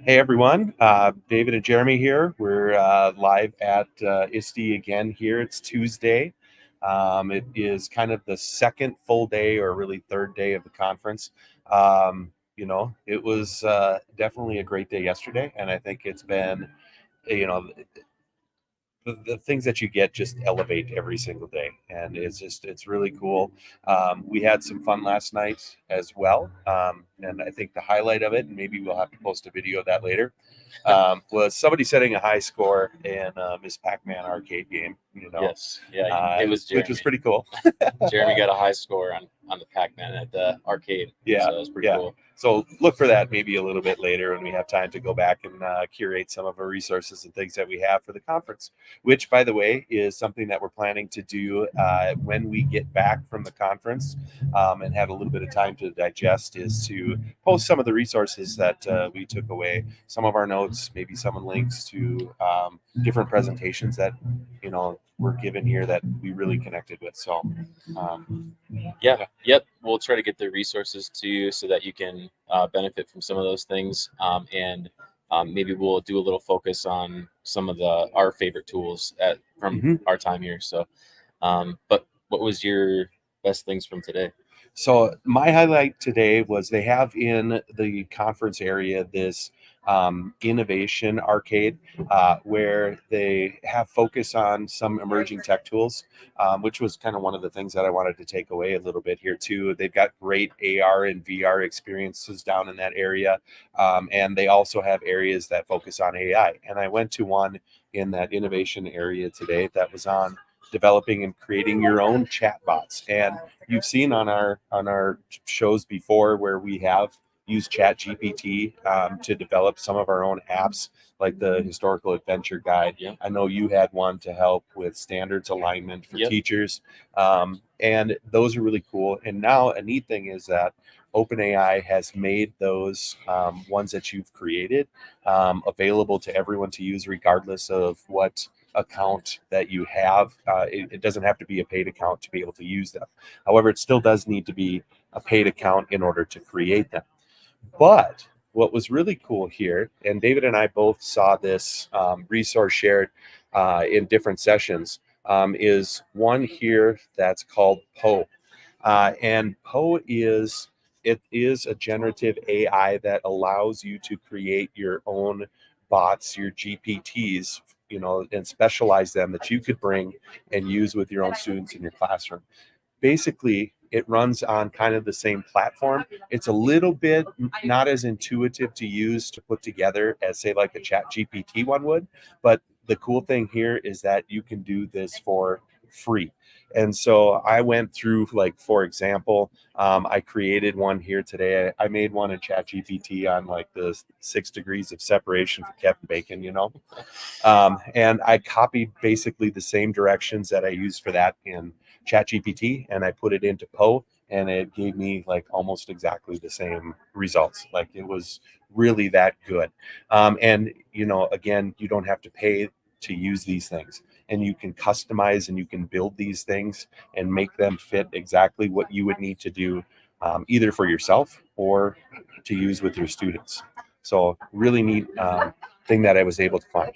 Hey everyone, David and Jeremy here. We're live at ISTE again here. It's Tuesday. It is kind of the second full day or really third day of the conference. It was definitely a great day yesterday, and I think it's been, you know, the things that you get just elevate every single day, and it's really cool. We had some fun last night as well, and I think the highlight of it, and maybe we'll have to post a video of that later, was somebody setting a high score in Miss Pac-Man arcade game, Yes, yeah, it was which was Jeremy. pretty cool. Jeremy got a high score on the Pac-Man at the arcade, Yeah, so it was pretty yeah. cool. So look for that maybe a little bit later when we have time to go back and curate some of our resources and things that we have for the conference, which, by the way, is something that we're planning to do when we get back from the conference and have a little bit of time to digest, is to post some of the resources that we took away, some of our notes, maybe some links to different presentations that, were given here that we really connected with. So, Yeah, yep. We'll try to get the resources to you so that you can benefit from some of those things, and maybe we'll do a little focus on some of our favorite tools from mhm. our time here. So, but what was your best things from today? So my highlight today was they have in the conference area this innovation arcade where they have focus on some emerging tech tools, which was kind of one of the things that I wanted to take away a little bit here too. They've got great AR and VR experiences down in that area, and they also have areas that focus on AI. And I went to one in that innovation area today that was on developing and creating your own chatbots. And you've seen on our shows before where we have used chat gpt to develop some of our own apps, like the historical adventure guide. Yep. I know you had one to help with standards alignment for Yep. teachers, and those are really cool. And now a neat thing is that OpenAI has made those ones that you've created available to everyone to use, regardless of what account that you have. It doesn't have to be a paid account to be able to use them. However, it still does need to be a paid account in order to create them. But what was really cool here, and David and I both saw this resource shared in different sessions, is one here that's called Poe. And Poe is a generative AI that allows you to create your own bots, your GPTs, and specialize them that you could bring and use with your own students in your classroom. Basically, it runs on kind of the same platform. It's a little bit not as intuitive to use to put together as, say, like a chat gpt one would, but the cool thing here is that you can do this for free. And so I went through, like, for example, I created one here today. I made one in chat gpt on like the 6 degrees of separation for Kevin Bacon, and I copied basically the same directions that I used for that in ChatGPT, and I put it into Poe, and it gave me like almost exactly the same results. Like, it was really that good. And again, you don't have to pay to use these things, and you can customize and you can build these things and make them fit exactly what you would need to do, either for yourself or to use with your students. So really neat thing that I was able to find.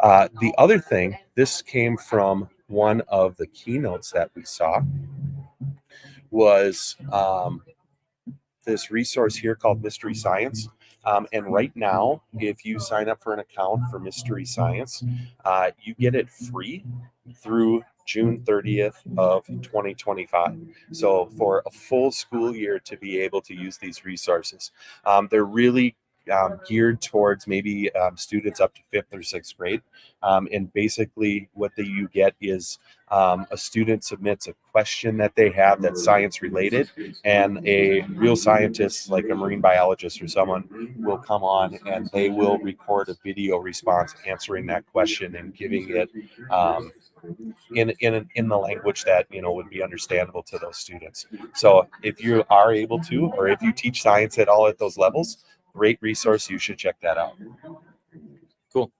The other thing, this came from one of the keynotes that we saw, was this resource here called Mystery Science. And right now, if you sign up for an account for Mystery Science, you get it free through June 30th of 2025. So for a full school year to be able to use these resources, they're really geared towards maybe students up to fifth or sixth grade. And basically what you get is a student submits a question that they have that's science related, and a real scientist, like a marine biologist or someone, will come on and they will record a video response answering that question and giving it in the language that would be understandable to those students. So if you are able to, or if you teach science at all at those levels, great resource. You should check that out. Cool.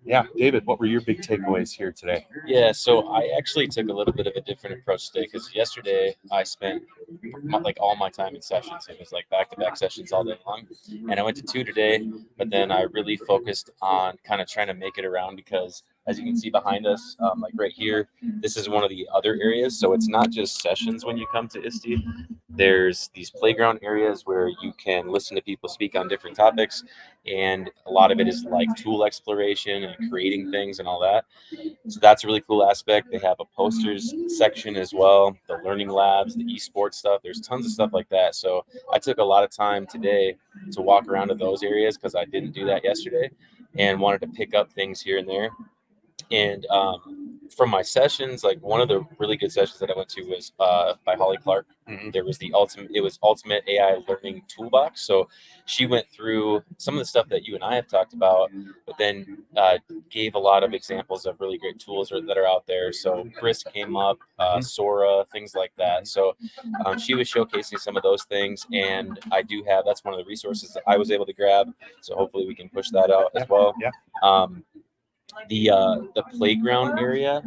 Yeah, David, what were your big takeaways here today? Yeah, so I actually took a little bit of a different approach today because yesterday I spent like all my time in sessions. It was like back-to-back sessions all day long, and I went to 2 today. But then I really focused on kind of trying to make it around, because as you can see behind us, like right here, this is one of the other areas. So it's not just sessions when you come to ISTE. There's these playground areas where you can listen to people speak on different topics, and a lot of it is like tool exploration and creating things and all that. So that's a really cool aspect. They have a posters section as well, the learning labs, the esports stuff. There's tons of stuff like that. So I took a lot of time today to walk around to those areas, because I didn't do that yesterday, and wanted to pick up things here and there. And from my sessions, like one of the really good sessions that I went to was by Holly Clark. There was Ultimate AI Learning Toolbox. So she went through some of the stuff that you and I have talked about, but then gave a lot of examples of really great tools that are out there. So Brisk came up, Sora, things like that. So she was showcasing some of those things, and that's one of the resources that I was able to grab. So hopefully we can push that out as well. Yeah. The playground area,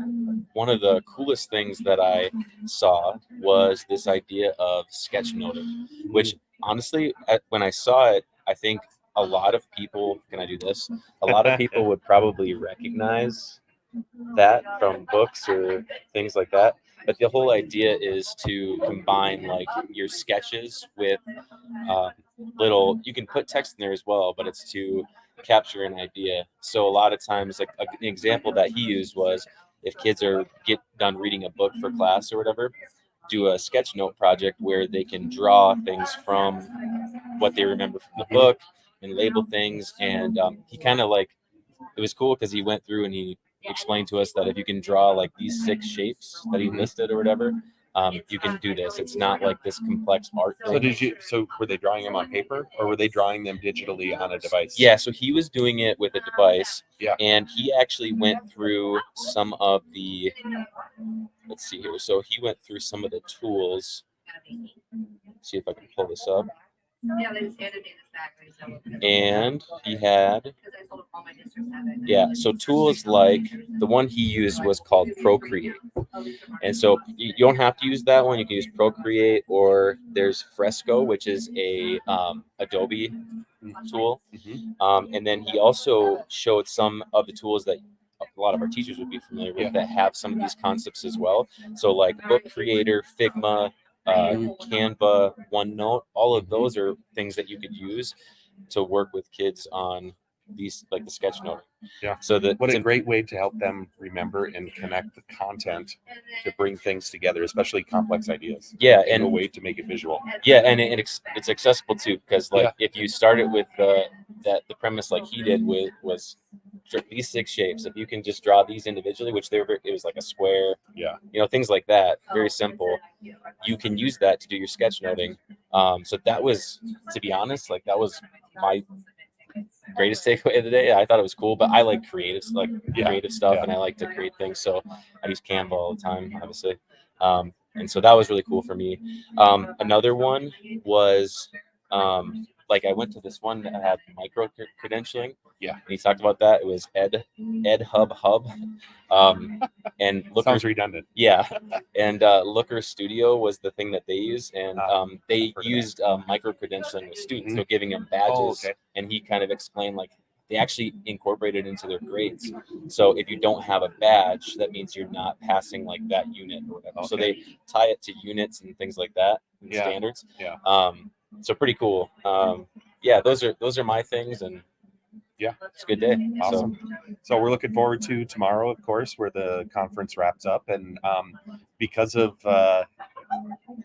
one of the coolest things that I saw was this idea of sketchnoting, which honestly, when I saw it, I think a lot of people, can I do this? A lot of people would probably recognize that from books or things like that. But the whole idea is to combine like your sketches with you can put text in there as well, but it's to capture an idea. So a lot of times, like an example that he used was, if kids get done reading a book for class or whatever, do a sketch note project where they can draw things from what they remember from the book and label things. And he kind of like, it was cool because he went through and he explained to us that if you can draw like these 6 shapes that he listed or whatever, you can do this. It's not like this complex art thing. So were they drawing them on paper, or were they drawing them digitally on a device? Yeah, so he was doing it with a device. Yeah. And he actually went through some of the, let's see here. So he went through some of the tools. Let's see if I can pull this up. And he had, so tools like the one he used was called Procreate. And so you don't have to use that one. You can use Procreate, or there's Fresco, which is a Adobe tool. And then he also showed some of the tools that a lot of our teachers would be familiar with that have some of these concepts as well. So like Book Creator, Figma, Canva, OneNote, all of those are things that you could use to work with kids on these, like the sketchnoting. Yeah. So what a great way to help them remember and connect the content to bring things together, especially complex ideas. Yeah, and a way to make it visual. Yeah, and it's accessible too, because like if you started with the premise like he did was these 6 shapes. If you can just draw these individually, which it was like a square, things like that, very simple. You can use that to do your sketchnoting. So that was, to be honest, like that was my greatest takeaway of the day. I thought it was cool, but I like creative stuff, and I like to create things. So I use Canva all the time, obviously. And so that was really cool for me. Another one was like I went to this one that had micro-credentialing. Yeah. And he talked about that. It was Ed Hub. And Looker, sounds redundant. Yeah. And Looker Studio was the thing that they used. And they used micro-credentialing with students, so giving them badges. And he kind of explained like they actually incorporated it into their grades. So if you don't have a badge, that means you're not passing like that unit or whatever. So they tie it to units and things like that, and standards. Yeah. So pretty cool. Those are my things, and it's a good day. Awesome. So we're looking forward to tomorrow, of course, where the conference wraps up, and because of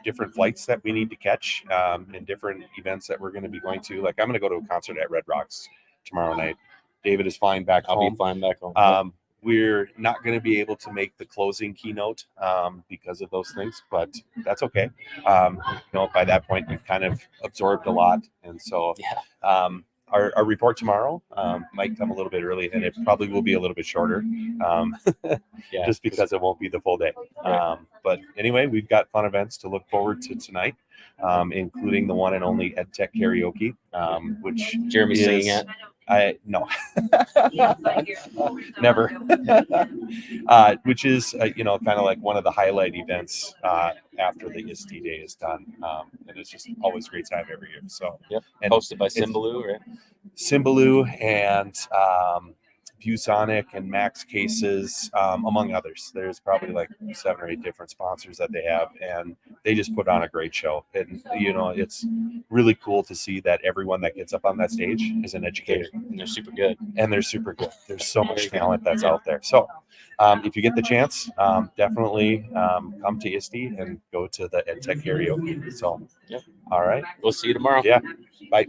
different flights that we need to catch and different events that we're going to be going to, like I'm going to go to a concert at Red Rocks tomorrow night. David is flying back home. I'll be flying back home. We're not going to be able to make the closing keynote because of those things, but that's okay. By that point, we've kind of absorbed a lot, and so our report tomorrow might come a little bit early, and it probably will be a little bit shorter, just because it won't be the full day. But anyway, we've got fun events to look forward to tonight, including the one and only EdTech Karaoke, which Jeremy's singing at. No, never. Which is kind of like one of the highlight events after the ISTE day is done, and it's just always a great time every year. So Yep. and Hosted by Cymbaloo, right? Cymbaloo and ViewSonic and Max Cases, among others. There's probably like 7 or 8 different sponsors that they have, and they just put on a great show. And it's really cool to see that everyone that gets up on that stage is an educator. And they're super good. And they're super good. There's so much Very good. talent that's out there. So if you get the chance, definitely come to ISTE and go to the EdTech karaoke. So, Yep. All right. We'll see you tomorrow. Yeah. Bye.